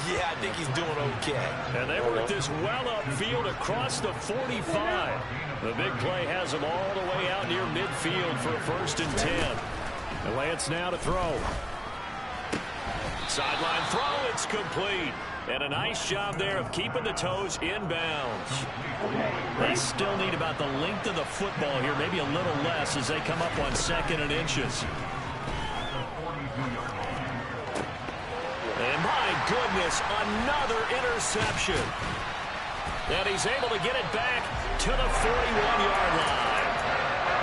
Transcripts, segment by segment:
Yeah, I think he's doing okay. And they work this well upfield across the 45. The big play has them all the way out near midfield for a 1st and 10. And Lance now to throw. Sideline throw, it's complete. And a nice job there of keeping the toes inbounds. They still need about the length of the football here, maybe a little less as they come up on 2nd and inches. And my goodness, another interception. And he's able to get it back to the 41-yard line.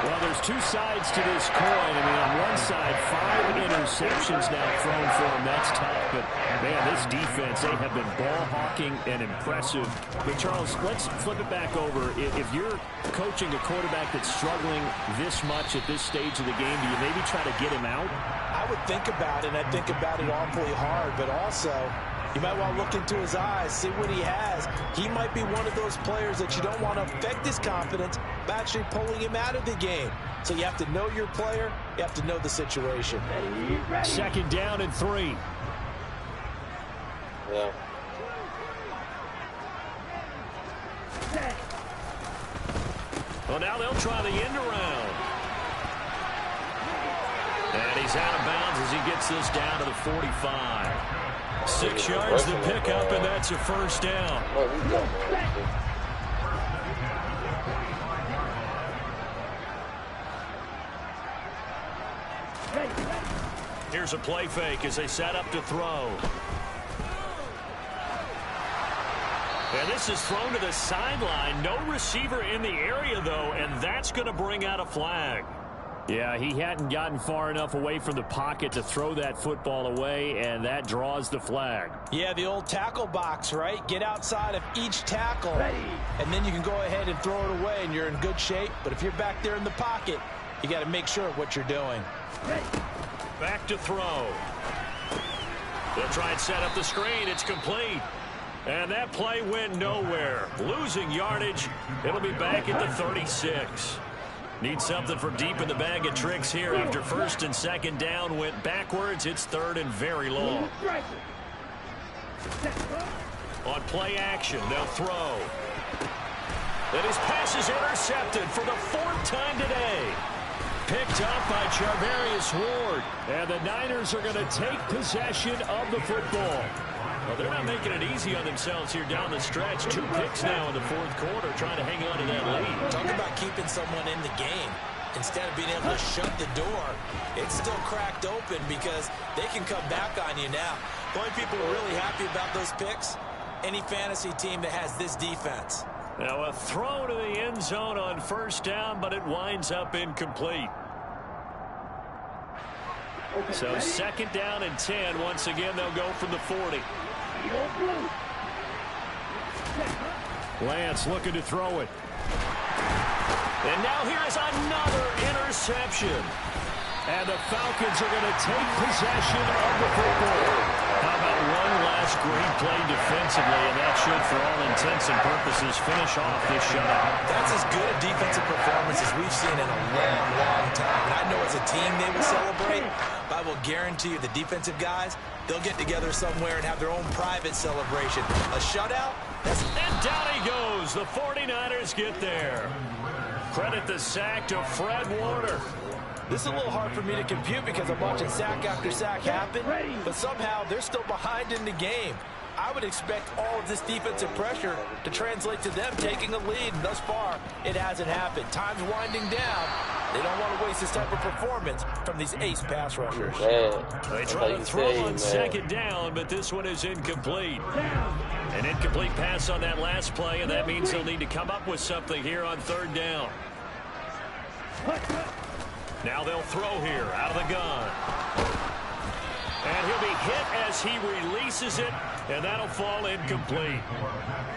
Well, there's two sides to this coin. I mean, on one side, 5 interceptions now thrown for him. That's tough. But, man, this defense, they have been ball hawking and impressive. But, Charles, let's flip it back over. If you're coaching a quarterback that's struggling this much at this stage of the game, do you maybe try to get him out? I would think about it, and I think about it awfully hard. But also, you might want to look into his eyes, see what he has. He might be one of those players that you don't want to affect his confidence by actually pulling him out of the game. So you have to know your player. You have to know the situation. 2nd down and 3. Yeah. Well, now they'll try the end around. And he's out of bounds as he gets this down to the 45. 6 yards to pick up, and that's a 1st down. Here's a play fake as they set up to throw. And this is thrown to the sideline. No receiver in the area, though, and that's going to bring out a flag. Yeah, he hadn't gotten far enough away from the pocket to throw that football away, and that draws the flag. Yeah, the old tackle box, right? Get outside of each tackle, and then you can go ahead and throw it away, and you're in good shape. But if you're back there in the pocket, you got to make sure of what you're doing. Back to throw. They'll try and set up the screen. It's complete. And that play went nowhere. Losing yardage. It'll be back at the 36. Need something from deep in the bag of tricks here. After 1st and 2nd down went backwards, it's 3rd and very long. On play action, they'll throw. And his pass is intercepted for the 4th time today. Picked up by Charvarius Ward. And the Niners are going to take possession of the football. Well, they're not making it easy on themselves here down the stretch. 2 picks now in the 4th quarter, trying to hang on to that lead. Talk about keeping someone in the game. Instead of being able to shut the door, it's still cracked open because they can come back on you now. The only people who are really happy about those picks, any fantasy team that has this defense. Now a throw to the end zone on 1st down, but it winds up incomplete. So 2nd down and 10. Once again, they'll go from the 40. Lance looking to throw it. And now here's another interception. And the Falcons are going to take possession of the football. How about one last great play defensively, and that should, for all intents and purposes, finish off this shutout. That's as good a defensive performance as we've seen in a long, long time. And I know as a team they will celebrate, but I will guarantee you the defensive guys, they'll get together somewhere and have their own private celebration. A shutout? And down he goes. The 49ers get there. Credit the sack to Fred Warner. This is a little hard for me to compute because I'm watching sack after sack happen, but somehow they're still behind in the game. I would expect all of this defensive pressure to translate to them taking a lead, and thus far, it hasn't happened. Time's winding down. They don't want to waste this type of performance from these ace pass rushers. They try to throw on 2nd down, but this one is incomplete. An incomplete pass on that last play, and that means they'll need to come up with something here on 3rd down. Now they'll throw here out of the gun. And he'll be hit as he releases it, and that'll fall incomplete.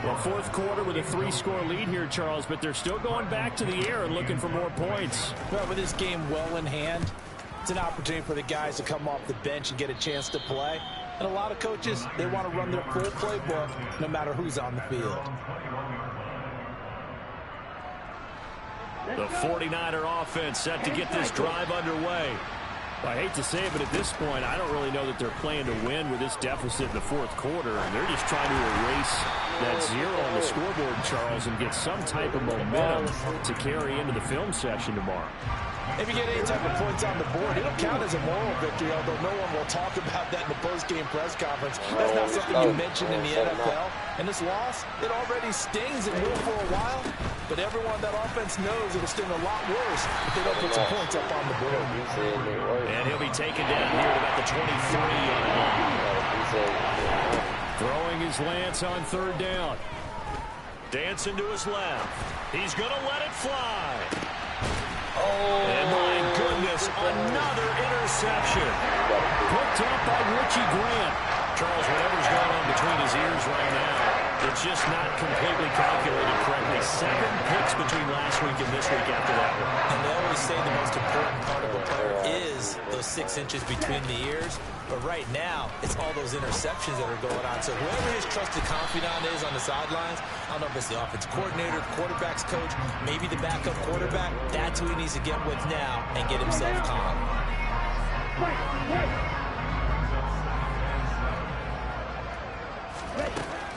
Well, 4th quarter with a 3-score lead here, Charles, but they're still going back to the air and looking for more points. Well, with this game well in hand, it's an opportunity for the guys to come off the bench and get a chance to play. And a lot of coaches, they want to run their full playbook no matter who's on the field. The 49er offense set to get this drive underway. I hate to say it, but at this point, I don't really know that they're playing to win with this deficit in the fourth quarter. And they're just trying to erase that 0 on the scoreboard, Charles, and get some type of momentum to carry into the film session tomorrow. If you get any type of points on the board, it'll count as a moral victory, although no one will talk about that in the post-game press conference. That's not something you mention in the NFL. And this loss, it already stings and will for a while. But everyone on that offense knows it'll sting a lot worse if they don't put some points up on the board. And he'll be taken down here at about the 23-yard line. Throwing his lance on third down. Dancing to his left. He's going to let it fly. And my goodness, another interception. Picked up by Richie Grant. Charles, whatever's going on between his ears right now, it's just not completely calculated correctly. 7 picks between last week and this week after that one. And they always say the most important part of a player is those 6 inches between the ears. But right now, it's all those interceptions that are going on. So whoever his trusted confidant is on the sidelines, I don't know if it's the offensive coordinator, the quarterback's coach, maybe the backup quarterback, that's who he needs to get with now and get himself calm.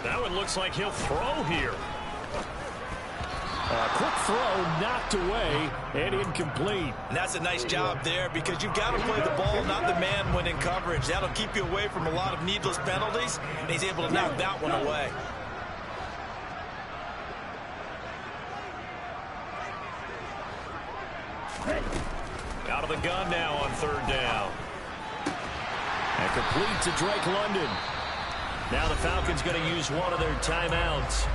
That one looks like he'll throw here. Quick throw knocked away and incomplete. And that's a nice job there because you've got to play the ball, not the man when in coverage. That'll keep you away from a lot of needless penalties, and he's able to knock that one away. Out of the gun now on third down. And complete to Drake London. Now the Falcons going to use one of their timeouts.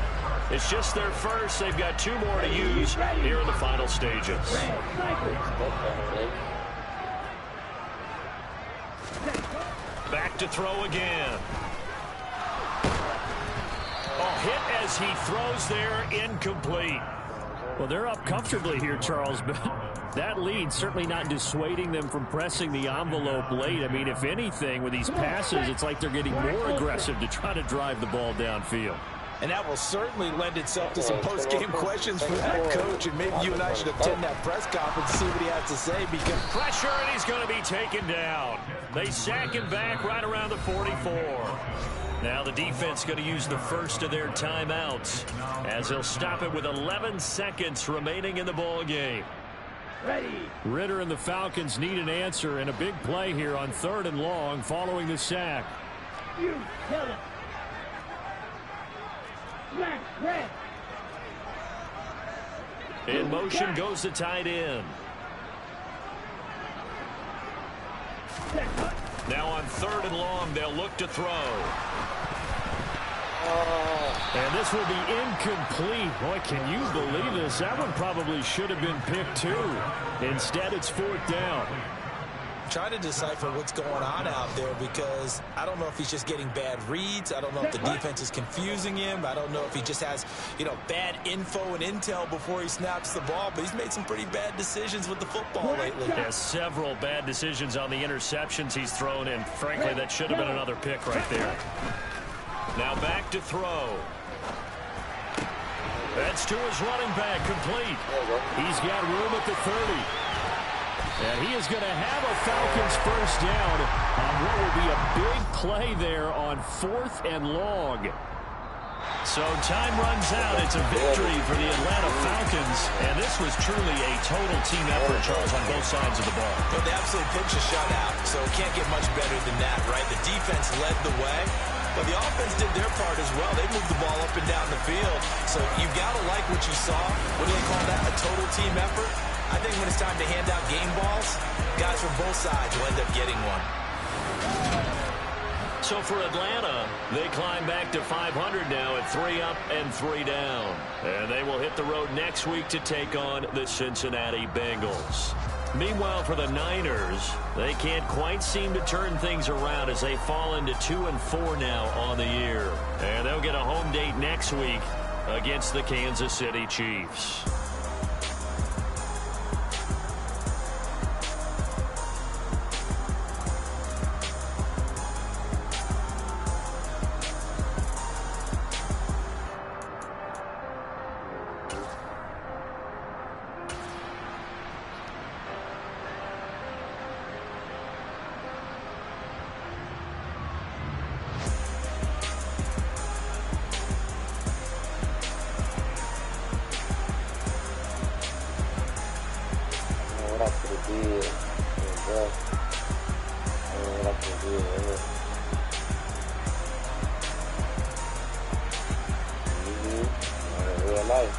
It's just their first. They've got 2 more to use here in the final stages. Back to throw again. Oh, hit as he throws there, incomplete. Well, they're up comfortably here, Charles, but that lead certainly not dissuading them from pressing the envelope late. I mean, if anything, with these passes, it's like they're getting more aggressive to try to drive the ball downfield. And that will certainly lend itself to some post-game questions for that coach. And maybe you and I should attend that press conference and see what he has to say. Because pressure, and he's going to be taken down. They sack him back right around the 44. Now the defense going to use the first of their timeouts as they'll stop it with 11 seconds remaining in the ball game. Ritter and the Falcons need an answer and a big play here on 3rd and long following the sack. You tell it. In motion goes the tight end. Now on 3rd and long, they'll look to throw. And this will be incomplete. Boy, can you believe this? That one probably should have been picked too. Instead, it's 4th down. Trying to decipher what's going on out there because I don't know if he's just getting bad reads. I don't know if the defense is confusing him. I don't know if he just has, bad info and intel before he snaps the ball. But he's made some pretty bad decisions with the football lately. Yeah, several bad decisions on the interceptions he's thrown, and frankly, that should have been another pick right there. Now back to throw. That's to his running back, complete. He's got room at the 30. And he is going to have a Falcons first down on what will be a big play there on 4th and long. So time runs out. It's a victory for the Atlanta Falcons. And this was truly a total team effort, Charles, on both sides of the ball. Well, they absolutely pitched a shutout, so it can't get much better than that, right? The defense led the way, but the offense did their part as well. They moved the ball up and down the field. So you've got to like what you saw. What do they call that? A total team effort? I think when it's time to hand out game balls, guys from both sides will end up getting one. So for Atlanta, they climb back to 500 now at 3 up and 3 down. And they will hit the road next week to take on the Cincinnati Bengals. Meanwhile, for the Niners, they can't quite seem to turn things around as they fall into 2-4 now on the year. And they'll get a home date next week against the Kansas City Chiefs. did. What I can do right here. In real life.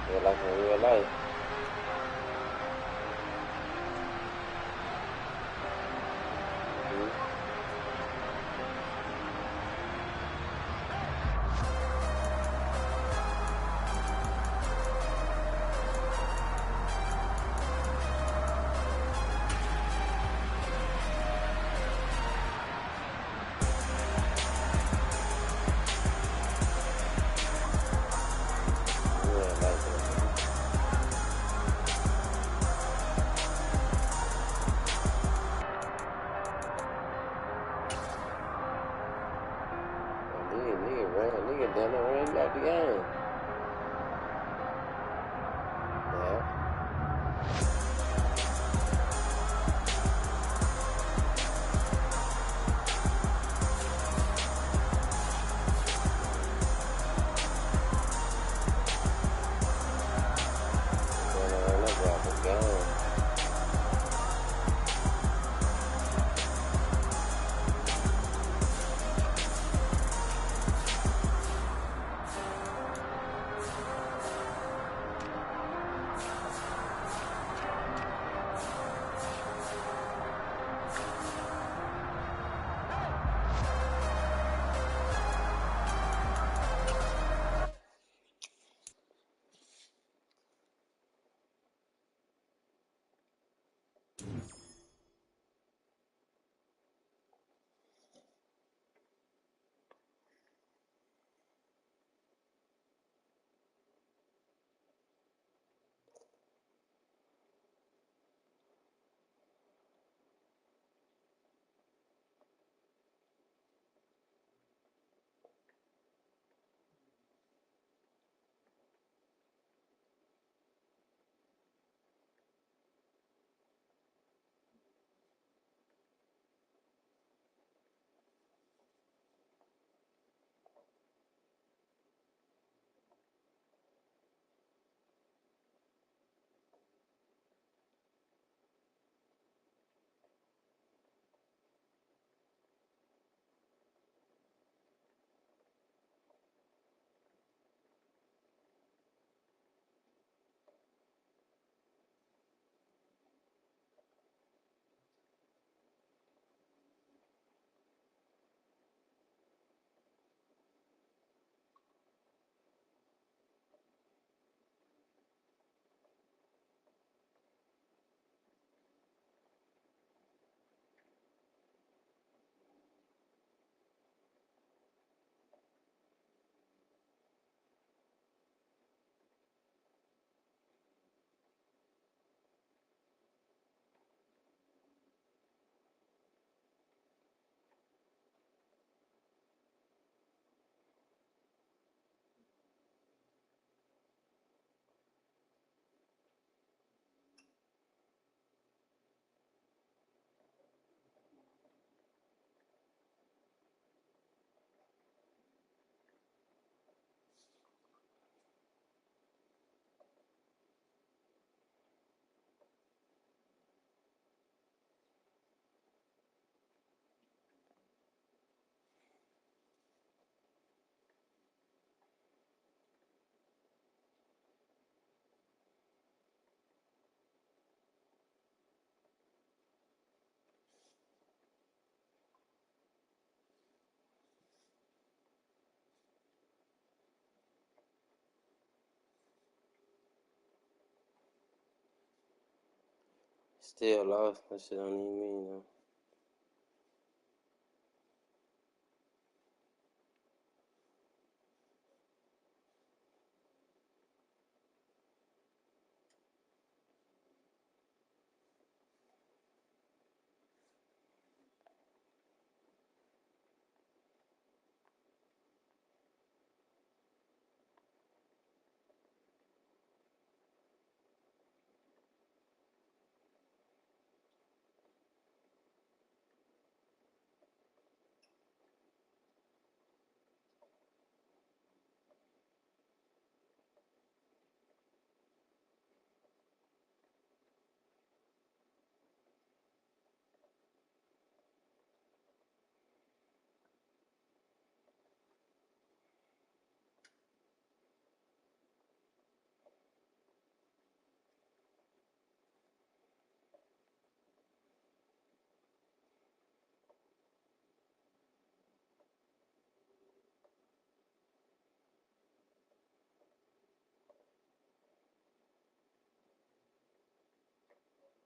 Yeah, like in real life. Nigga done it, ran you out the game. Yeah. Still lost. That shit don't even mean though.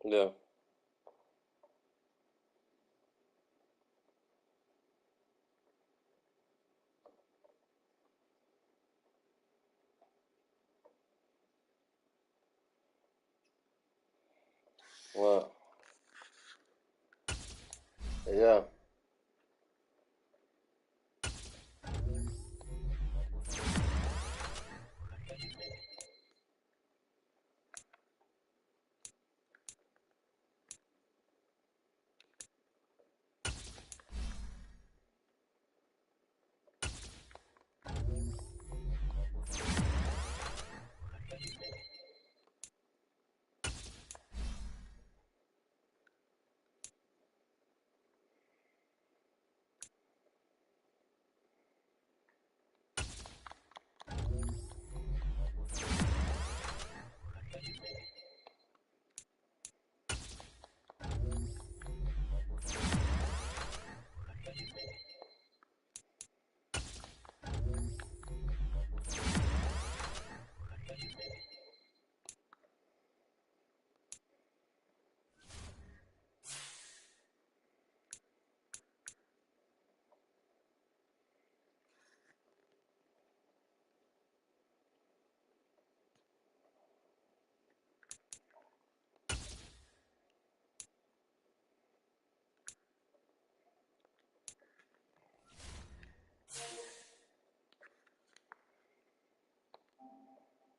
Yeah. Well, yeah.